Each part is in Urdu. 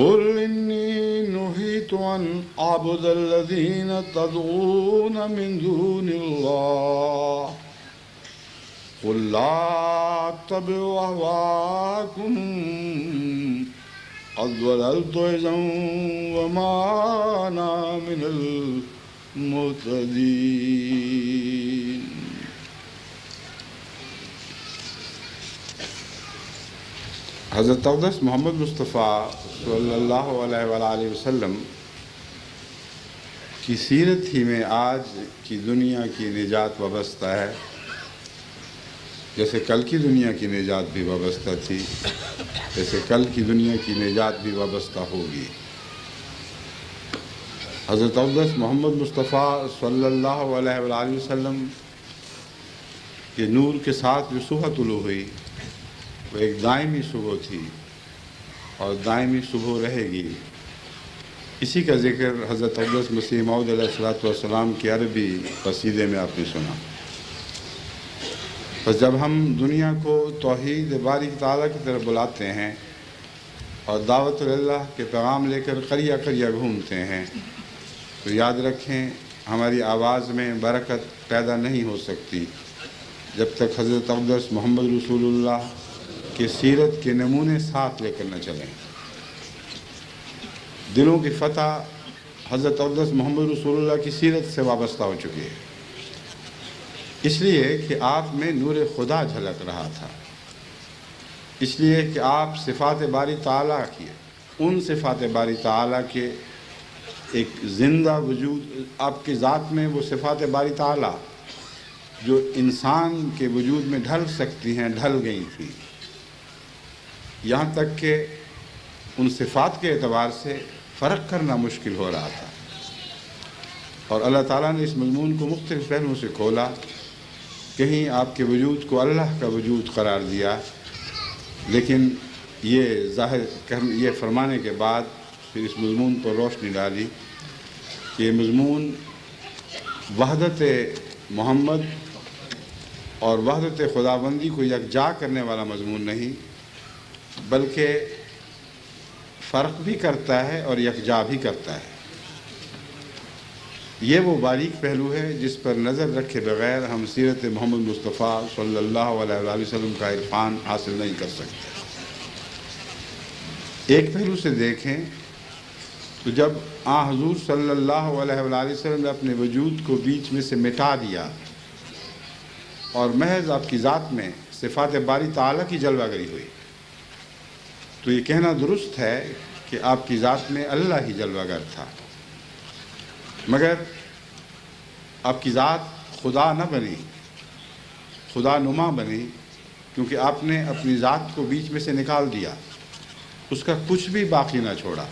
قل إني نهيت أن أعبد الذين تدعون من دون الله قل لا أتبع أهواءكم قد ضللت إذا وما أنا من المهتدين. حضرت اقدس محمد مصطفیٰ صلی اللہ علیہ وآلہ وسلم کی سیرت ہی میں آج کی دنیا کی نجات وابستہ ہے، جیسے کل کی دنیا کی نجات بھی وابستہ تھی، جیسے کل کی دنیا کی نجات بھی وابستہ ہوگی۔ حضرت اقدس محمد مصطفیٰ صلی اللہ علیہ وآلہ وسلم کے نور کے ساتھ جو صبح طلوع ہوئی وہ ایک دائمی صبح تھی اور دائمی صبح رہے گی۔ اسی کا ذکر حضرت اقدس مسیح موعود علیہ السلام کی عربی قصیدے میں آپ نے سنا۔ بس جب ہم دنیا کو توحید باری تعالیٰ کی طرف بلاتے ہیں اور دعوت اللہ کے پیغام لے کر قریہ قریہ گھومتے ہیں تو یاد رکھیں ہماری آواز میں برکت پیدا نہیں ہو سکتی جب تک حضرت اقدس محمد رسول اللہ کی سیرت کے نمونے ساتھ لے کر نہ چلیں۔ دلوں کی فتح حضرت اقدس محمد رسول اللہ کی سیرت سے وابستہ ہو چکی ہے، اس لیے کہ آپ میں نور خدا جھلک رہا تھا، اس لیے کہ آپ صفات باری تعالیٰ کی ان صفات باری تعالیٰ کے ایک زندہ وجود، آپ کی ذات میں وہ صفات باری تعالیٰ جو انسان کے وجود میں ڈھل سکتی ہیں ڈھل گئی تھیں، یہاں تک کہ ان صفات کے اعتبار سے فرق کرنا مشکل ہو رہا تھا، اور اللہ تعالیٰ نے اس مضمون کو مختلف پہلوؤں سے کھولا۔ کہیں آپ کے وجود کو اللہ کا وجود قرار دیا، لیکن یہ فرمانے کے بعد پھر اس مضمون پر روشنی ڈالی کہ یہ مضمون وحدت محمد اور وحدت خداوندی کو یکجا کرنے والا مضمون نہیں، بلکہ فرق بھی کرتا ہے اور یکجا بھی کرتا ہے۔ یہ وہ باریک پہلو ہے جس پر نظر رکھے بغیر ہم سیرت محمد مصطفیٰ صلی اللہ علیہ وآلہ وسلم کا عرفان حاصل نہیں کر سکتے۔ ایک پہلو سے دیکھیں تو جب حضور صلی اللہ علیہ وآلہ وسلم نے اپنے وجود کو بیچ میں سے مٹا دیا اور محض آپ کی ذات میں صفات باری تعالیٰ کی جلوہ گری ہوئی، تو یہ کہنا درست ہے کہ آپ کی ذات میں اللہ ہی جلوہ گر تھا، مگر آپ کی ذات خدا نہ بنی، خدا نما بنی، کیونکہ آپ نے اپنی ذات کو بیچ میں سے نکال دیا، اس کا کچھ بھی باقی نہ چھوڑا۔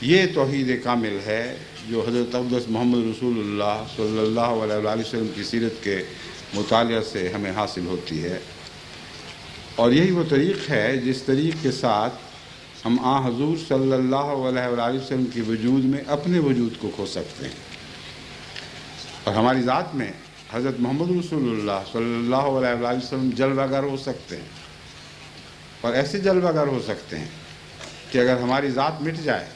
یہ توحید کامل ہے جو حضرت اقدس محمد رسول اللہ صلی اللہ علیہ وآلہ وسلم کی سیرت کے مطالعہ سے ہمیں حاصل ہوتی ہے، اور یہی وہ طریق ہے جس طریق کے ساتھ ہم حضور صلی اللہ علیہ وآلہ وسلم کے وجود میں اپنے وجود کو کھو سکتے ہیں، اور ہماری ذات میں حضرت محمد رسول اللہ صلی اللہ علیہ وآلہ وسلم جلوہ گر ہو سکتے ہیں، اور ایسے جلوہ گر ہو سکتے ہیں کہ اگر ہماری ذات مٹ جائے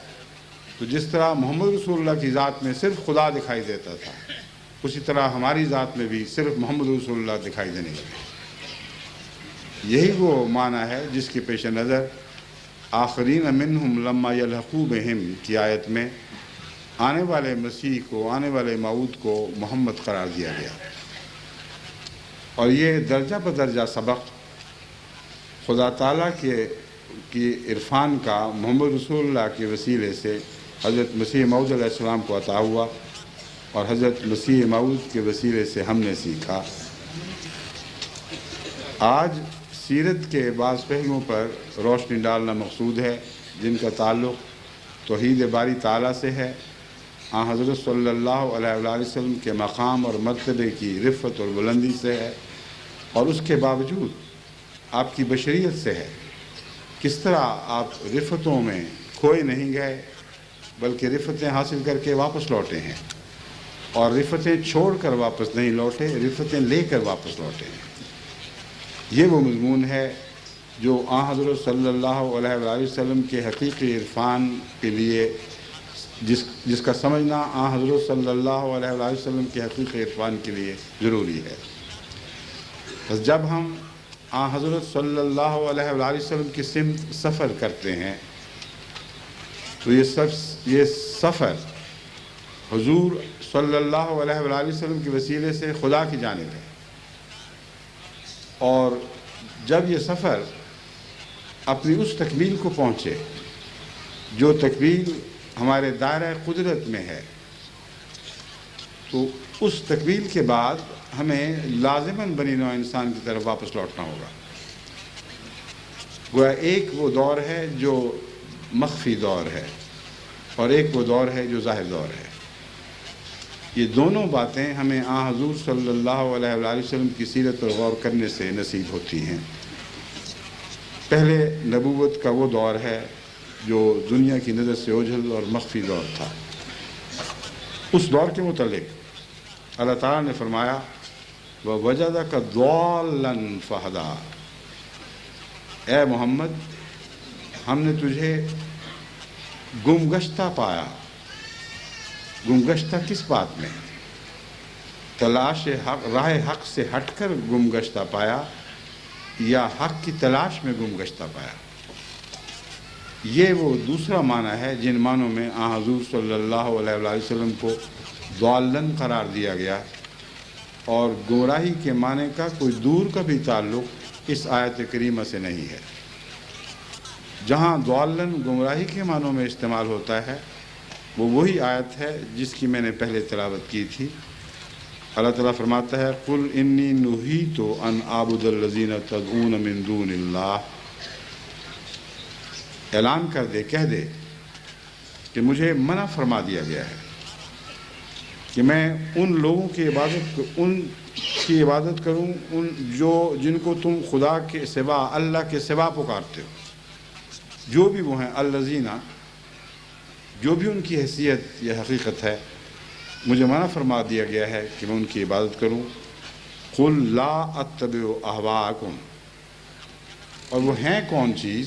تو جس طرح محمد رسول اللہ کی ذات میں صرف خدا دکھائی دیتا تھا، اسی طرح ہماری ذات میں بھی صرف محمد رسول اللہ دکھائی دینے لگے۔ یہی وہ معنی ہے جس کے پیش نظر آخرین منہم لما یلحقوا بہم کی آیت میں آنے والے مسیح کو، آنے والے موعود کو محمد قرار دیا گیا، اور یہ درجہ بدرجہ سبق خدا تعالیٰ کی عرفان کا محمد رسول اللہ کے وسیلے سے حضرت مسیح موعود علیہ السلام کو عطا ہوا، اور حضرت مسیح موعود کے وسیلے سے ہم نے سیکھا۔ آج سیرت کے بعض پہلوؤں پر روشنی ڈالنا مقصود ہے جن کا تعلق توحید باری تعالیٰ سے ہے، حضرت صلی اللہ علیہ وآلہ وسلم کے مقام اور مرتبے کی رفعت اور بلندی سے ہے، اور اس کے باوجود آپ کی بشریت سے ہے۔ کس طرح آپ رفتوں میں کھوئے نہیں گئے بلکہ رفتیں حاصل کر کے واپس لوٹے ہیں، اور رفتیں چھوڑ کر واپس نہیں لوٹے، رفتیں لے کر واپس لوٹے ہیں۔ یہ وہ مضمون ہے جو آن حضرت صلی اللہ علیہ وآلہ وسلم کے حقیقی عرفان کے لیے جس کا سمجھنا آن حضرت صلی اللہ علیہ وآلہ وسلم کے حقیقی عرفان کے لیے ضروری ہے۔ بس جب ہم آن حضرت صلی اللہ علیہ وآلہ وسلم کی سمت سفر کرتے ہیں تو یہ سفر حضور صلی اللہ علیہ وآلہ وسلم کے وسیلے سے خدا کی جانب ہے، اور جب یہ سفر اپنی اس تکمیل کو پہنچے جو تکمیل ہمارے دائرہ قدرت میں ہے، تو اس تکمیل کے بعد ہمیں لازماً بنی نوع انسان کی طرف واپس لوٹنا ہوگا۔ گویا ایک وہ دور ہے جو مخفی دور ہے اور ایک وہ دور ہے جو ظاہر دور ہے۔ یہ دونوں باتیں ہمیں آن حضور صلی اللہ علیہ وآلہ وسلم کی سیرت پر غور کرنے سے نصیب ہوتی ہیں۔ پہلے نبوت کا وہ دور ہے جو دنیا کی نظر سے اوجھل اور مخفی دور تھا۔ اس دور کے متعلق اللہ تعالیٰ نے فرمایا وَوَجَدَكَ ضَالًّا فَهَدَىٰ، اے محمد ہم نے تجھے گمگشتہ پایا۔ گمگشتہ کس بات میں؟ تلاش حق، راہ حق سے ہٹ کر گمگشتہ پایا یا حق کی تلاش میں گمگشتہ پایا؟ یہ وہ دوسرا معنی ہے جن معنوں میں آن حضور صلی اللہ علیہ وآلہ وسلم کو ضالن قرار دیا گیا، اور گمراہی کے معنی کا کوئی دور کا بھی تعلق اس آیت کریمہ سے نہیں ہے۔ جہاں ضالن گمراہی کے معنوں میں استعمال ہوتا ہے وہ وہی آیت ہے جس کی میں نے پہلے تلاوت کی تھی۔ اللہ تعالیٰ فرماتا ہے قُلْ إِنِّي نُهِيتُ أَنْ أَعْبُدَ الَّذِينَ تَدْعُونَ مِن دُونِ اللَّهِ، اعلان کر دے، کہہ دے کہ مجھے منع فرما دیا گیا ہے کہ میں ان لوگوں کی عبادت کروں جن کو تم خدا کے سوا، اللہ کے سوا پکارتے ہو، جو بھی وہ ہیں الذین، جو بھی ان کی حیثیت یا حقیقت ہے، مجھے منع فرما دیا گیا ہے کہ میں ان کی عبادت کروں۔ قُلْ لَا أَتَّبِعُ أَهْوَاءَكُمْ، اور وہ ہیں کون چیز؟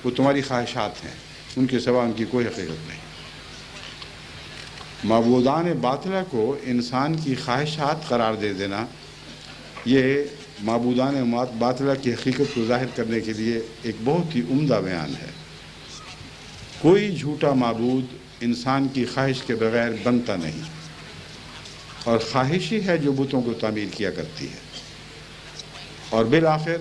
وہ تمہاری خواہشات ہیں، ان کے سوا ان کی کوئی حقیقت نہیں۔ معبودان باطلہ کو انسان کی خواہشات قرار دے دینا، یہ معبودان باطلہ کی حقیقت کو ظاہر کرنے کے لیے ایک بہت ہی عمدہ بیان ہے۔ کوئی جھوٹا معبود انسان کی خواہش کے بغیر بنتا نہیں، اور خواہش ہی ہے جو بتوں کو تعمیر کیا کرتی ہے، اور بالآخر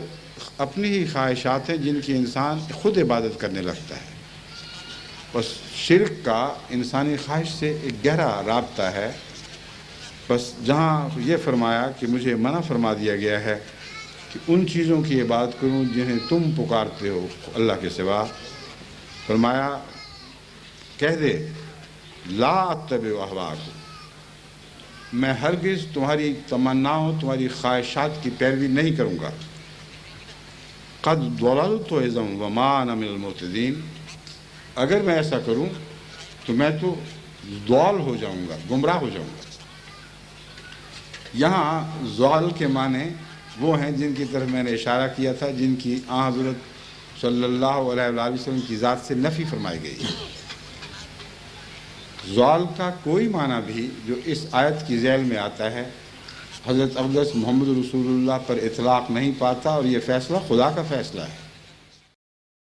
اپنی ہی خواہشات ہیں جن کی انسان خود عبادت کرنے لگتا ہے۔ بس شرک کا انسانی خواہش سے ایک گہرا رابطہ ہے۔ بس جہاں یہ فرمایا کہ مجھے منع فرما دیا گیا ہے کہ ان چیزوں کی عبادت کروں جنہیں تم پکارتے ہو اللہ کے سوا، فرمایا کہہ دے لا اتبع اہواءکم، میں ہرگز تمہاری تمناؤں، تمہاری خواہشات کی پیروی نہیں کروں گا۔ قد ضللت اذا وما انا من المهتدین، اگر میں ایسا کروں تو میں تو ضال ہو جاؤں گا، گمراہ ہو جاؤں گا۔ یہاں ضال کے معنی وہ ہیں جن کی طرف میں نے اشارہ کیا تھا، جن کی آن حضرت صلی اللہ علیہ وآلہ وسلم کی ذات سے نفی فرمائی گئی ہے۔ ضال کا کوئی معنی بھی جو اس آیت کی ذیل میں آتا ہے حضرت اقدس محمد رسول اللہ پر اطلاق نہیں پاتا، اور یہ فیصلہ خدا کا فیصلہ ہے۔